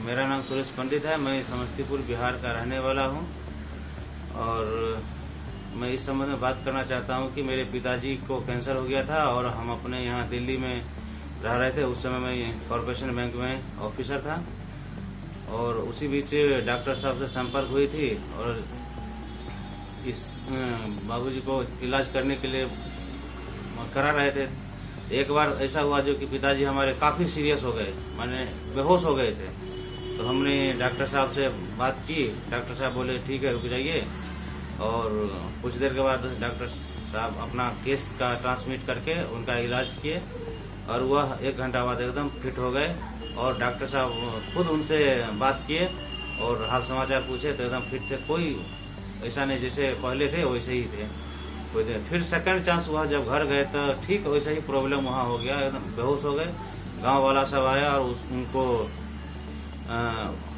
मेरा नाम सुरेश पंडित है। मैं समस्तीपुर बिहार का रहने वाला हूं और मैं इस संबंध में बात करना चाहता हूं कि मेरे पिताजी को कैंसर हो गया था और हम अपने यहाँ दिल्ली में रह रहे थे। उस समय मैं कॉरपोरेशन बैंक में ऑफिसर था और उसी बीच डॉक्टर साहब से संपर्क हुई थी और इस बाबूजी को इलाज करने के लिए करा रहे थे। एक बार ऐसा हुआ जो कि पिताजी हमारे काफी सीरियस हो गए, माने बेहोश हो गए थे। तो हमने डॉक्टर साहब से बात की। डॉक्टर साहब बोले ठीक है रुक जाइए, और कुछ देर के बाद डॉक्टर साहब अपना केस का ट्रांसमिट करके उनका इलाज किए और वह 1 घंटा बाद एकदम फिट हो गए। और डॉक्टर साहब खुद उनसे बात किए और हाल समाचार पूछे तो एकदम फिट थे, कोई ऐसा नहीं जैसे पहले थे वैसे ही थे। फिर सेकंड चांस हुआ, जब घर गए तो ठीक वैसे ही प्रॉब्लम वहाँ हो गया, एकदम बेहोश हो गए। गांव वाला सब आया और उनको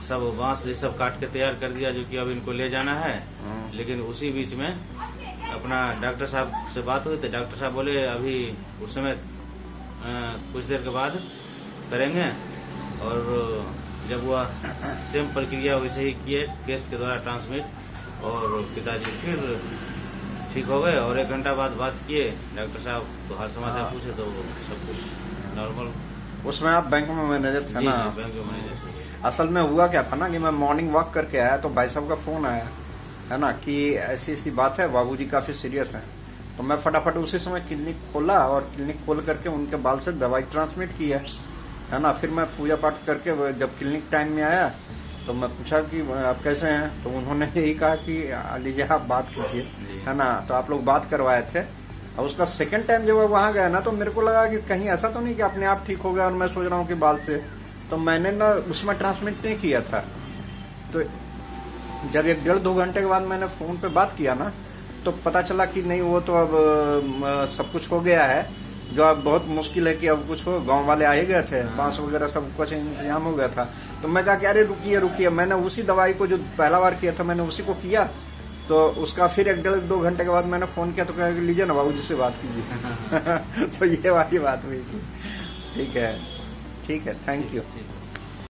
सब बांस ये सब काट के तैयार कर दिया जो कि अब इनको ले जाना है। लेकिन उसी बीच में अपना डॉक्टर साहब से बात हुई तो डॉक्टर साहब बोले अभी उस समय कुछ देर के बाद करेंगे। और जब वह सेम प्रक्रिया वैसे ही किए केस के द्वारा ट्रांसमिट, और पिताजी फिर ठीक हो गए। और 1 घंटा बाद बात किए डॉक्टर साहब तो हाल समाचार पूछे तो सब कुछ नॉर्मल। उसमें आप बैंक में मैनेजर थे ना? बैंक में मैनेजर। असल में हुआ क्या था ना कि मैं मॉर्निंग वॉक करके आया तो भाई साहब का फोन आया है ना कि ऐसी ऐसी बात है, बाबूजी काफी सीरियस हैं। तो मैं फटाफट उसी समय क्लिनिक खोला और क्लिनिक खोल करके उनके बाल से दवाई ट्रांसमिट की है ना। फिर मैं पूजा पाठ करके जब क्लिनिक टाइम में आया तो मैं पूछा कि आप कैसे हैं, तो उन्होंने यही कहा कि लीजिए आप बात कीजिए, है ना। तो आप लोग बात करवाए थे। और उसका सेकंड टाइम जब वहां गया ना तो मेरे को लगा कि कहीं ऐसा तो नहीं कि अपने आप ठीक हो गया और मैं सोच रहा हूँ कि बाल से, तो मैंने ना उसमें ट्रांसमिट नहीं किया था। तो जब 1-1.5-2 घंटे के बाद मैंने फोन पे बात किया ना तो पता चला कि नहीं वो तो अब सब कुछ हो गया है, जो अब बहुत मुश्किल है कि अब कुछ हो। गांव वाले आ ही गए थे, बांस वगैरह सब कुछ इंतजाम हो गया था। तो मैं कहा कि अरे रुकिए रुकिए, मैंने उसी दवाई को जो पहला बार किया था मैंने उसी को किया। तो उसका फिर 1-1.5-2 घंटे के बाद मैंने फोन किया तो कहा लीजिए ना बाबूजी से बात कीजिए। तो ये वाली बात हुई थी। ठीक है, थैंक यू।